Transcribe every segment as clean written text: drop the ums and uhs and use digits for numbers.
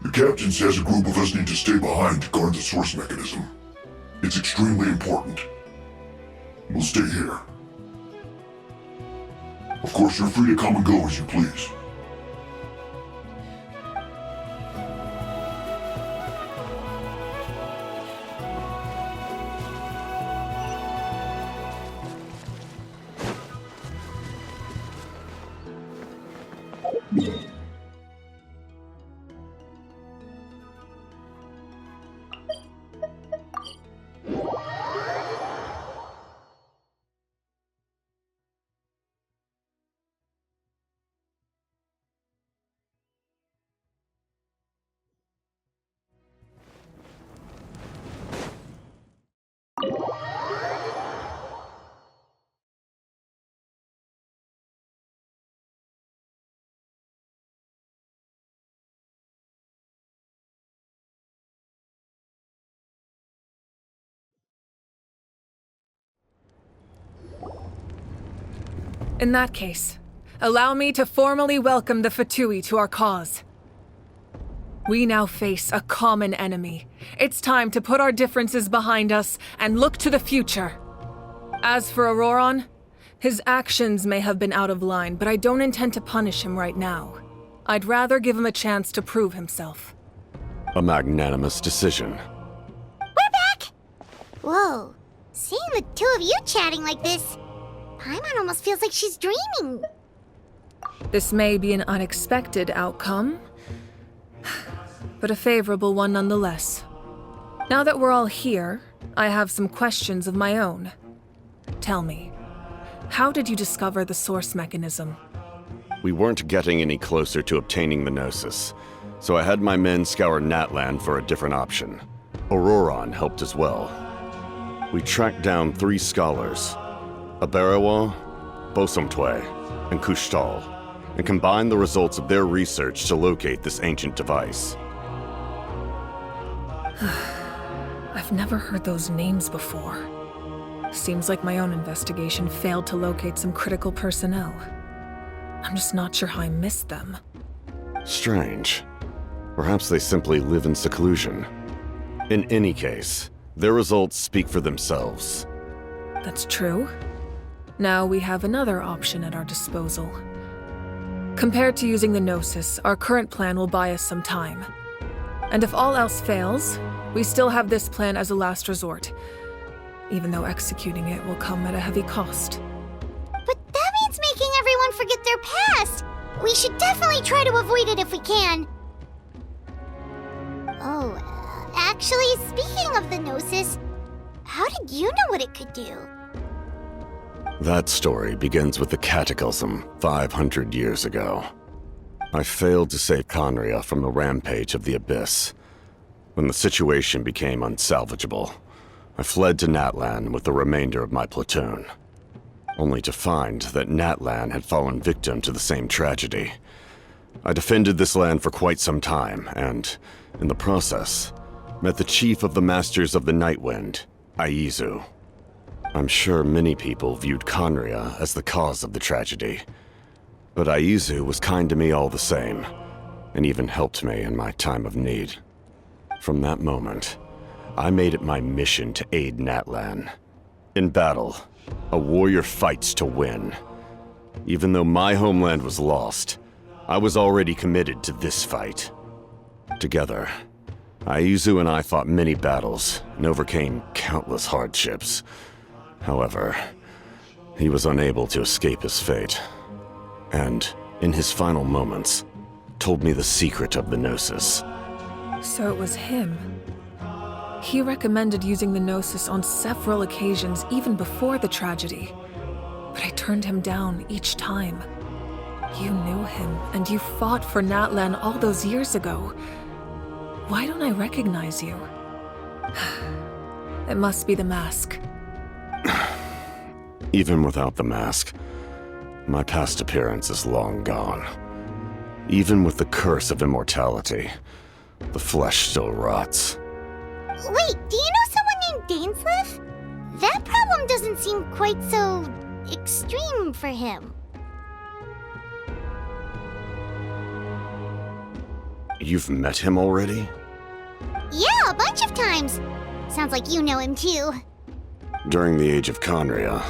The captain says a group of us need to stay behind to guard the source mechanism. It's extremely important. We'll stay here. Of course, you're free to come and go as you please. In that case, allow me to formally welcome the Fatui to our cause. We now face a common enemy. It's time to put our differences behind us and look to the future. As for Auroron, his actions may have been out of line, but I don't intend to punish him right now. I'd rather give him a chance to prove himself. A magnanimous decision. We're back! Whoa, seeing the two of you chatting like this, Paimon almost feels like she's dreaming. This may be an unexpected outcome, but a favorable one nonetheless. Now that we're all here, I have some questions of my own. Tell me, how did you discover the source mechanism? We weren't getting any closer to obtaining the Gnosis, so I had my men scour Natlan for a different option. Auroron helped as well. We tracked down 3 scholars, Aberawa, Bosomtwe, and Kushtal, and combined the results of their research to locate this ancient device. I've never heard those names before. Seems like my own investigation failed to locate some critical personnel. I'm just not sure how I missed them. Strange. Perhaps they simply live in seclusion. In any case, their results speak for themselves. That's true. Now we have another option at our disposal. Compared to using the Gnosis, our current plan will buy us some time. And if all else fails, we still have this plan as a last resort, even though executing it will come at a heavy cost. But that means making everyone forget their past! We should definitely try to avoid it if we can. Oh, actually, speaking of the Gnosis, how did you know what it could do? That story begins with the Cataclysm 500 years ago. I failed to save Conria from the rampage of the Abyss. When the situation became unsalvageable, I fled to Natlan with the remainder of my platoon, only to find that Natlan had fallen victim to the same tragedy. I defended this land for quite some time, and, in the process, met the chief of the Masters of the Nightwind, Aizu. I'm sure many people viewed Conria as the cause of the tragedy, but Aizu was kind to me all the same, and even helped me in my time of need. From that moment, I made it my mission to aid Natlan. In battle, a warrior fights to win. Even though my homeland was lost, I was already committed to this fight. Together, Aizu and I fought many battles and overcame countless hardships. However, he was unable to escape his fate, and, in his final moments, told me the secret of the Gnosis. So it was him. He recommended using the Gnosis on several occasions, even before the tragedy. But I turned him down each time. You knew him, and you fought for Natlan all those years ago. Why don't I recognize you? It must be the mask. Even without the mask, my past appearance is long gone. Even with the curse of immortality, the flesh still rots. Wait, do you know someone named Dainsleif? That problem doesn't seem quite so extreme for him. You've met him already? Yeah, a bunch of times. Sounds like you know him too. During the age of Conria,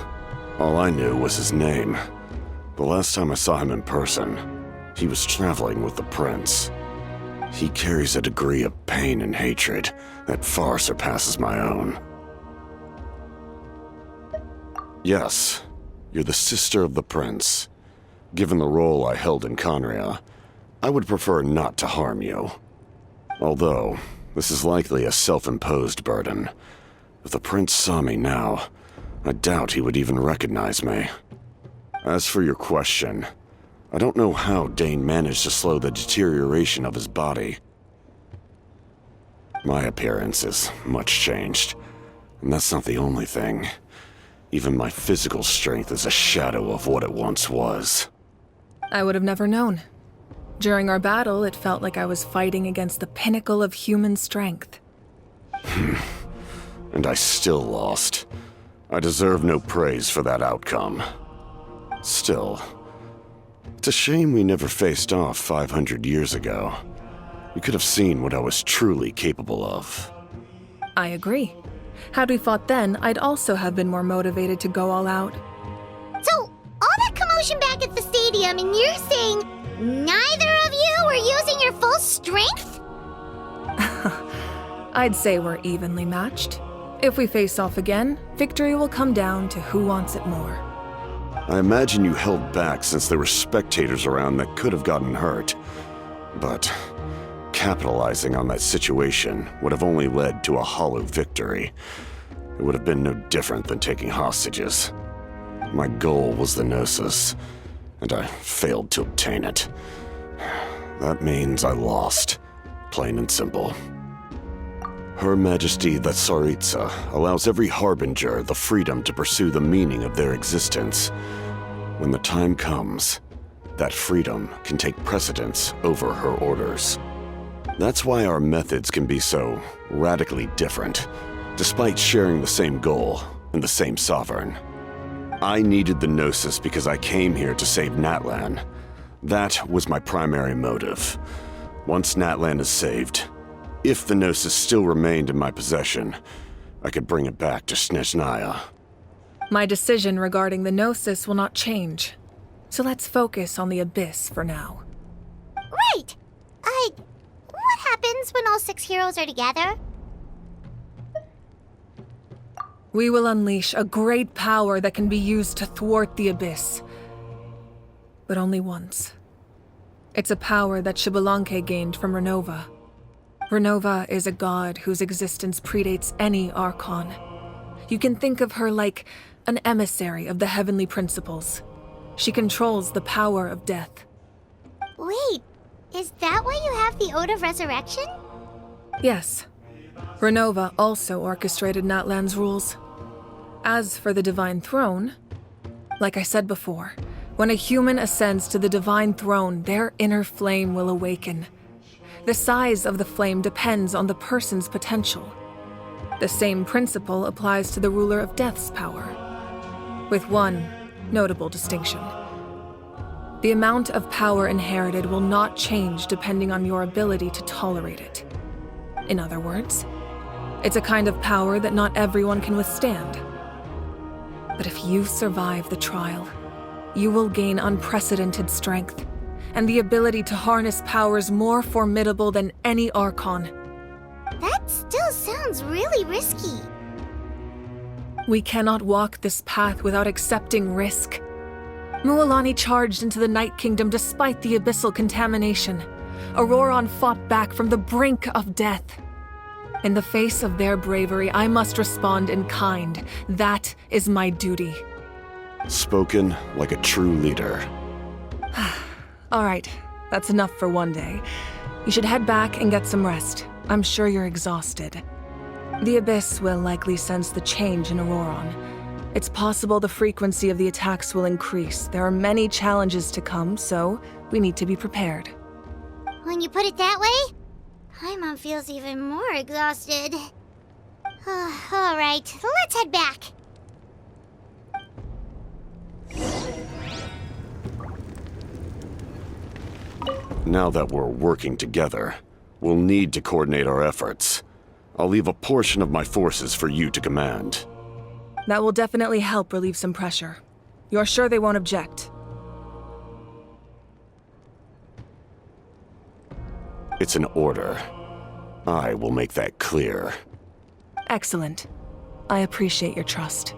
all I knew was his name. The last time I saw him in person, he was traveling with the prince. He carries a degree of pain and hatred that far surpasses my own. Yes, you're the sister of the prince. Given the role I held in Conria, I would prefer not to harm you. Although, this is likely a self-imposed burden. If the prince saw me now, I doubt he would even recognize me. As for your question, I don't know how Dane managed to slow the deterioration of his body. My appearance is much changed, and that's not the only thing. Even my physical strength is a shadow of what it once was. I would have never known. During our battle, it felt like I was fighting against the pinnacle of human strength. And I still lost. I deserve no praise for that outcome. Still, it's a shame we never faced off 500 years ago. You could have seen what I was truly capable of. I agree. Had we fought then, I'd also have been more motivated to go all out. So, all that commotion back at the stadium, and you're saying neither of you were using your full strength? I'd say we're evenly matched. If we face off again, victory will come down to who wants it more. I imagine you held back since there were spectators around that could have gotten hurt. But capitalizing on that situation would have only led to a hollow victory. It would have been no different than taking hostages. My goal was the Gnosis, and I failed to obtain it. That means I lost, plain and simple. Her Majesty the Tsaritsa allows every Harbinger the freedom to pursue the meaning of their existence. When the time comes, that freedom can take precedence over her orders. That's why our methods can be so radically different, despite sharing the same goal and the same sovereign. I needed the Gnosis because I came here to save Natlan. That was my primary motive. Once Natlan is saved, if the Gnosis still remained in my possession, I could bring it back to Snezhnaya. My decision regarding the Gnosis will not change. So let's focus on the Abyss for now. Right! What happens when all 6 heroes are together? We will unleash a great power that can be used to thwart the Abyss. But only once. It's a power that Xbalanque gained from Renova. Renova is a god whose existence predates any Archon. You can think of her like an emissary of the heavenly principles. She controls the power of death. Wait, is that why you have the Ode of Resurrection? Yes. Renova also orchestrated Natlan's rules. As for the Divine Throne, like I said before, when a human ascends to the Divine Throne, their inner flame will awaken. The size of the flame depends on the person's potential. The same principle applies to the ruler of Death's power, with one notable distinction. The amount of power inherited will not change depending on your ability to tolerate it. In other words, it's a kind of power that not everyone can withstand. But if you survive the trial, you will gain unprecedented strength and the ability to harness powers more formidable than any Archon. That still sounds really risky. We cannot walk this path without accepting risk. Mualani charged into the Night Kingdom despite the abyssal contamination. Auroron fought back from the brink of death. In the face of their bravery, I must respond in kind. That is my duty. Spoken like a true leader. All right, that's enough for one day. You should head back and get some rest. I'm sure you're exhausted. The Abyss will likely sense the change in Auroron. It's possible the frequency of the attacks will increase. There are many challenges to come, so we need to be prepared. When you put it that way, Paimon feels even more exhausted. All right, let's head back. Now that we're working together, We'll need to coordinate our efforts. I'll leave a portion of my forces for you to command. That will definitely help relieve some pressure. You're sure they won't object? It's an order. I will make that clear. Excellent. I appreciate your trust.